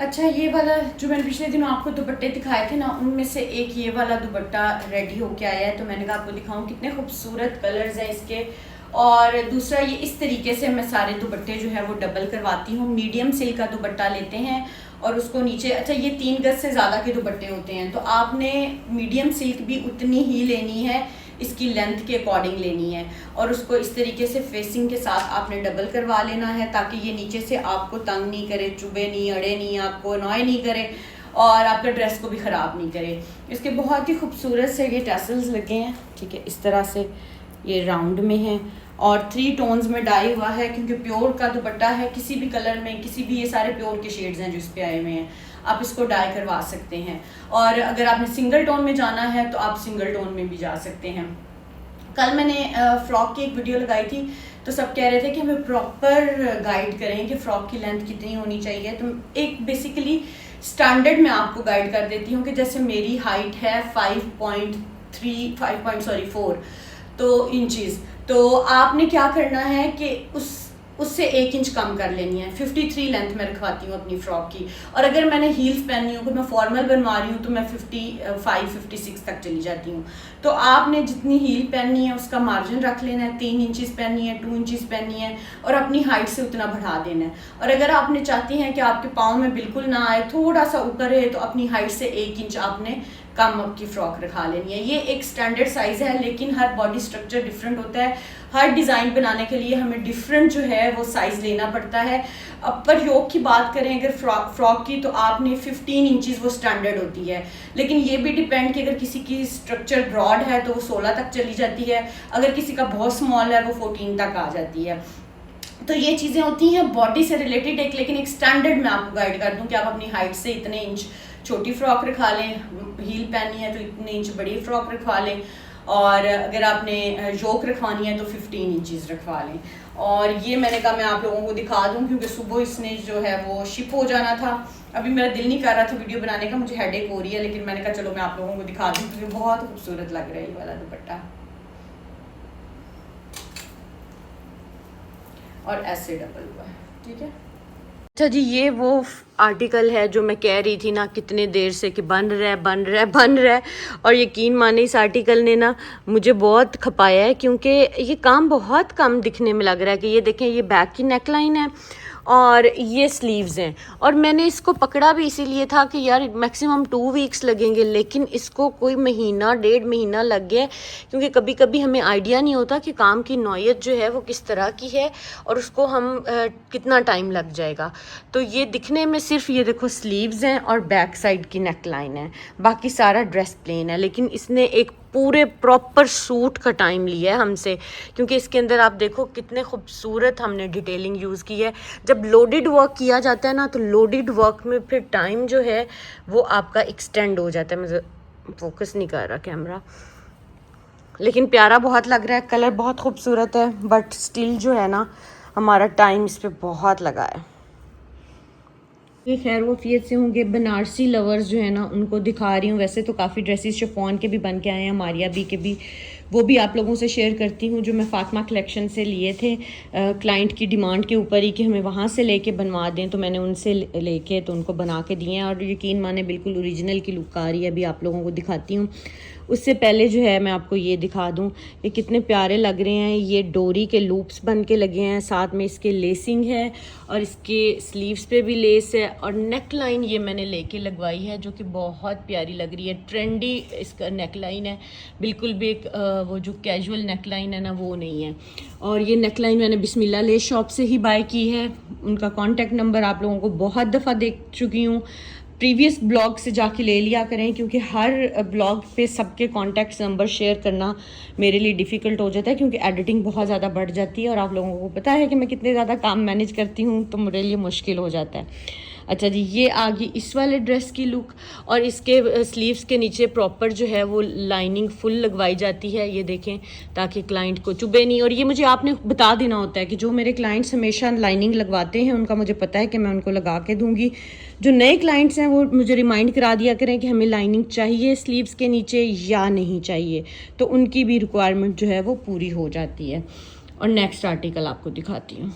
अच्छा, ये वाला जो मैंने पिछले दिनों आपको दुपट्टे दिखाए थे ना, उनमें से एक ये वाला दुपट्टा रेडी होके आया है, तो मैंने कहा आपको दिखाऊं। कितने खूबसूरत कलर्स हैं इसके। और दूसरा, ये इस तरीके से मैं सारे दुपट्टे जो है वो डबल करवाती हूँ। मीडियम सिल्क का दुपट्टा लेते हैं और उसको नीचे, अच्छा ये 3 गज से ज़्यादा के दुपट्टे होते हैं, तो आपने मीडियम सिल्क भी उतनी ही लेनी है, इसकी लेंथ के अकॉर्डिंग लेनी है। और उसको इस तरीके से फेसिंग के साथ आपने डबल करवा लेना है, ताकि ये नीचे से आपको तंग नहीं करे, चुभे नहीं, अड़े नहीं, आपको अनॉय नहीं करे और आपका ड्रेस को भी ख़राब नहीं करे। इसके बहुत ही खूबसूरत से ये टैसल्स लगे हैं, ठीक है, इस तरह से ये राउंड में है और 3 टोन्स में डाई हुआ है, क्योंकि प्योर का दुपट्टा है। किसी भी कलर में, किसी भी, ये सारे प्योर के शेड्स हैं जो इस पे आए हुए हैं, आप इसको डाई करवा सकते हैं। और अगर आपने सिंगल टोन में जाना है तो आप सिंगल टोन में भी जा सकते हैं। कल मैंने फ़्रॉक की एक वीडियो लगाई थी, तो सब कह रहे थे कि हमें प्रॉपर गाइड करें कि फ़्रॉक की लेंथ कितनी होनी चाहिए। तो एक बेसिकली स्टैंडर्ड मैं आपको गाइड कर देती हूँ कि जैसे मेरी हाइट है 4 तो इंचज़, तो आपने क्या करना है कि उससे 1 इंच कम कर लेनी है। 53 लेंथ में रखवाती हूँ अपनी फ़्रॉक की। और अगर मैंने हील्स पहननी हो, तो मैं फॉर्मल बनवा रही हूँ, तो मैं 55-56 तक चली जाती हूँ। तो आपने जितनी हील पहननी है उसका मार्जिन रख लेना है। 3 इंचज़ पहननी है, 2 इंचज़ पहननी है, और अपनी हाइट से उतना बढ़ा देना है। और अगर आपने चाहती हैं कि आपके पाँव में बिल्कुल ना आए, थोड़ा सा ऊपर है, तो अपनी हाइट से 1 इंच आपने कम आपकी फ्रॉक रखा लेनी है। ये एक स्टैंडर्ड साइज़ है, लेकिन हर बॉडी स्ट्रक्चर डिफरेंट होता है। हर डिज़ाइन बनाने के लिए हमें डिफरेंट जो है वो साइज़ लेना पड़ता है। अपर योक की बात करें अगर फ्रॉक की, तो आपने 15 इंचज़ वो स्टैंडर्ड होती है। लेकिन ये भी डिपेंड कि अगर किसी की स्ट्रक्चर ब्रॉड है तो वो 16 तक चली जाती है, अगर किसी का बहुत स्मॉल है वो 14 तक आ जाती है। तो ये चीज़ें होती हैं बॉडी से रिलेटेड एक, लेकिन एक स्टैंडर्ड मैं आपको गाइड कर दूँ कि आप अपनी हाइट से इतने इंच छोटी फ्रॉक रखवा लें, हील पहननी है तो इतने इंच बड़ी फ्रॉक रखवा लें, और अगर आपने योक रखवानी है तो 15 इंचज़ रखवा लें। और ये मैंने कहा मैं आप लोगों को दिखा दूं, क्योंकि सुबह इसने जो है वो शिप हो जाना था। अभी मेरा दिल नहीं कर रहा था वीडियो बनाने का, मुझे हेडेक हो रही है, लेकिन मैंने कहा चलो मैं आप लोगों को दिखा दूं, क्योंकि बहुत खूबसूरत लग रहा है ये वाला दुपट्टा। और ऐसे डबल हुआ है, ठीक है। अच्छा जी, ये वो आर्टिकल है जो मैं कह रही थी ना कितने देर से कि बन रहा है। और यकीन माने इस आर्टिकल ने ना मुझे बहुत खपाया है, क्योंकि ये काम बहुत कम दिखने में लग रहा है। कि ये देखें, ये बैक की नेकलाइन है और ये स्लीव्स हैं, और मैंने इसको पकड़ा भी इसीलिए था कि यार मैक्सिमम 2 वीक्स लगेंगे, लेकिन इसको कोई महीना 1.5 महीना लग गया। क्योंकि कभी कभी हमें आइडिया नहीं होता कि काम की नौयत जो है वो किस तरह की है और उसको हम कितना टाइम लग जाएगा। तो ये दिखने में सिर्फ ये देखो स्लीव्स हैं और बैक साइड की नेकलाइन है, बाकी सारा ड्रेस प्लेन है। लेकिन इसने एक पूरे प्रॉपर सूट का टाइम लिया है हमसे, क्योंकि इसके अंदर आप देखो कितने खूबसूरत हमने डिटेलिंग यूज़ की है। जब लोडेड वर्क किया जाता है ना, तो लोडेड वर्क में फिर टाइम जो है वो आपका एक्सटेंड हो जाता है। मुझे फोकस नहीं कर रहा कैमरा, लेकिन प्यारा बहुत लग रहा है, कलर बहुत खूबसूरत है, बट स्टिल जो है ना हमारा टाइम इस पर बहुत लगा है। ये खैर वफियत से होंगे बनारसी लवर्स जो है ना उनको दिखा रही हूँ। वैसे तो काफ़ी ड्रेसेस शिफॉन के भी बन के आए हैं, मारिया बी के भी, वो भी आप लोगों से शेयर करती हूँ जो मैं फातिमा कलेक्शन से लिए थे। क्लाइंट की डिमांड के ऊपर ही कि हमें वहाँ से लेके बनवा दें, तो मैंने उनसे लेके तो उनको बना के दिए हैं, और यकीन माने बिल्कुल ओरिजिनल की लुक आ रही है। अभी आप लोगों को दिखाती हूँ। उससे पहले जो है मैं आपको ये दिखा दूँ, ये कितने प्यारे लग रहे हैं। ये डोरी के लूप्स बन के लगे हैं, साथ में इसके लेसिंग है और इसके स्लीव्स पे भी लेस है, और नेक लाइन ये मैंने लेके लगवाई है जो कि बहुत प्यारी लग रही है। ट्रेंडी इसका नेक लाइन है, बिल्कुल भी एक वो जो कैजुअल नेक लाइन है ना वो नहीं है। और ये नेक लाइन मैंने बिस्मिल्लाह लेस शॉप से ही बाय की है। उनका कॉन्टैक्ट नंबर आप लोगों को बहुत दफ़ा दे चुकी हूँ, प्रीवियस ब्लॉग से जाके ले लिया करें, क्योंकि हर ब्लॉग पे सबके कॉन्टैक्ट नंबर शेयर करना मेरे लिए डिफ़िकल्ट हो जाता है, क्योंकि एडिटिंग बहुत ज़्यादा बढ़ जाती है और आप लोगों को पता है कि मैं कितने ज़्यादा काम मैनेज करती हूँ, तो मेरे लिए मुश्किल हो जाता है। अच्छा जी, ये आ गई इस वाले ड्रेस की लुक, और इसके स्लीव्स के नीचे प्रॉपर जो है वो लाइनिंग फुल लगवाई जाती है, ये देखें, ताकि क्लाइंट को चुभे नहीं। और ये मुझे आपने बता देना होता है कि जो मेरे क्लाइंट्स हमेशा लाइनिंग लगवाते हैं उनका मुझे पता है कि मैं उनको लगा के दूँगी। जो नए क्लाइंट्स हैं वो मुझे रिमाइंड करा दिया करें कि हमें लाइनिंग चाहिए स्लीव्स के नीचे या नहीं चाहिए, तो उनकी भी रिक्वायरमेंट जो है वो पूरी हो जाती है। और नेक्स्ट आर्टिकल आपको दिखाती हूँ।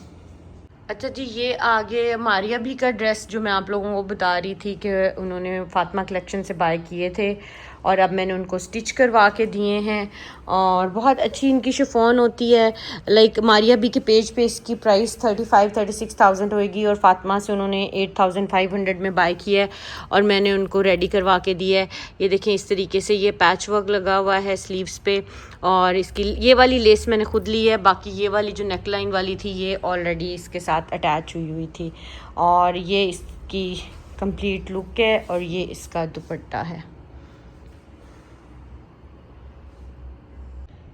अच्छा जी, ये आगे मारिया भी का ड्रेस जो मैं आप लोगों को बता रही थी कि उन्होंने फातिमा कलेक्शन से बाय किए थे और अब मैंने उनको स्टिच करवा के दिए हैं और बहुत अच्छी इनकी शिफॉन होती है। लाइक मारिया भी के पेज पे इसकी प्राइस 35-36,000 होएगी और फातिमा से उन्होंने 8,500 में बाय किया है और मैंने उनको रेडी करवा के दिया है। ये देखें, इस तरीके से ये पैच वर्क लगा हुआ है स्लीव्स पे और इसकी ये वाली लेस मैंने खुद ली है, बाकी ये वाली जो नेकलाइन वाली थी ये ऑलरेडी इसके साथ अटैच हुई हुई थी। और ये इसकी कंप्लीट लुक है और ये इसका दुपट्टा है।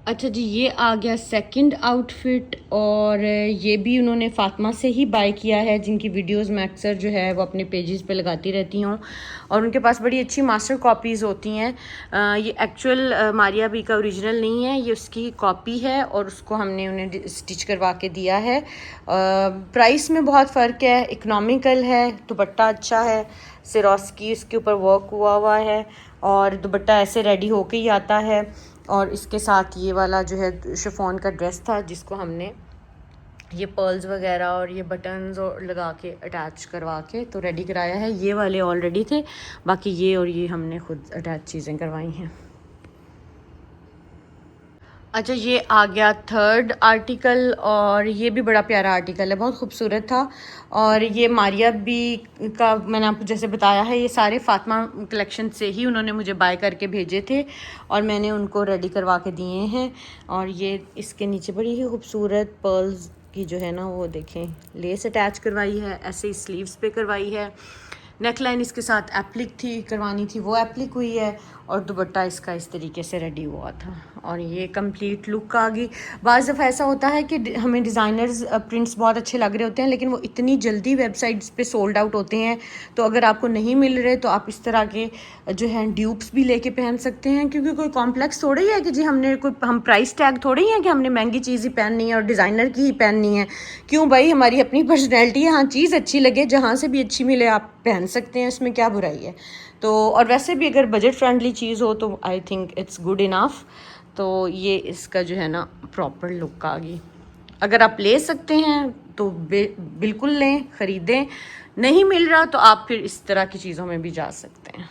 अच्छा जी, ये आ गया सेकंड आउटफिट और ये भी उन्होंने फातिमा से ही बाय किया है, जिनकी वीडियोस मैं अक्सर जो है वो अपने पेजेस पे लगाती रहती हूँ और उनके पास बड़ी अच्छी मास्टर कॉपीज़ होती हैं। ये एक्चुअल मारिया बी का ओरिजिनल नहीं है, ये उसकी कॉपी है और उसको हमने उन्हें स्टिच करवा के दिया है। प्राइस में बहुत फ़र्क है, इकनॉमिकल है, दुपट्टा अच्छा है, सिरोस्की इसके ऊपर वर्क हुआ है और दुपट्टा ऐसे रेडी होके ही आता है। और इसके साथ ये वाला जो है शिफॉन का ड्रेस था जिसको हमने ये पर्ल्स वगैरह और ये बटन्स और लगा के अटैच करवा के तो रेडी कराया है। ये वाले ऑलरेडी थे, बाकी ये और ये हमने खुद अटैच चीज़ें करवाई हैं। अच्छा, ये आ गया थर्ड आर्टिकल और ये भी बड़ा प्यारा आर्टिकल है, बहुत खूबसूरत था। और ये मारिया बी का मैंने आपको जैसे बताया है, ये सारे फातिमा कलेक्शन से ही उन्होंने मुझे बाय करके भेजे थे और मैंने उनको रेडी करवा के दिए हैं। और ये इसके नीचे बड़ी ही खूबसूरत पर्ल्स की जो है ना वो देखें लेस अटैच करवाई है, ऐसे ही स्लीव्स पे करवाई है। नेकलाइन इसके साथ एप्लिक थी, करवानी थी, वो एप्लिक हुई है और दुपट्टा इसका इस तरीके से रेडी हुआ था और ये कंप्लीट लुक आ गई। बाज़ दफ़ा ऐसा होता है कि हमें डिज़ाइनर्स प्रिंट्स बहुत अच्छे लग रहे होते हैं लेकिन वो इतनी जल्दी वेबसाइट्स पे सोल्ड आउट होते हैं, तो अगर आपको नहीं मिल रहे तो आप इस तरह के जो है ड्यूप्स भी लेके पहन सकते हैं, क्योंकि कोई कॉम्प्लेक्स थोड़ी है कि जी हम प्राइस टैग थोड़ी है कि हमने महंगी चीज़ ही पहननी है और डिज़ाइनर की ही पहननी है। क्यों भाई, हमारी अपनी पर्सनैलिटी है, हाँ चीज़ अच्छी लगे, जहाँ से भी अच्छी मिले आप पहन सकते हैं, इसमें क्या बुराई है। तो और वैसे भी अगर बजट फ्रेंडली चीज़ हो तो I think it's good enough. तो ये इसका जो है ना प्रॉपर लुक आ गई। अगर आप ले सकते हैं तो बिल्कुल लें, ख़रीदें। नहीं मिल रहा तो आप फिर इस तरह की चीज़ों में भी जा सकते हैं।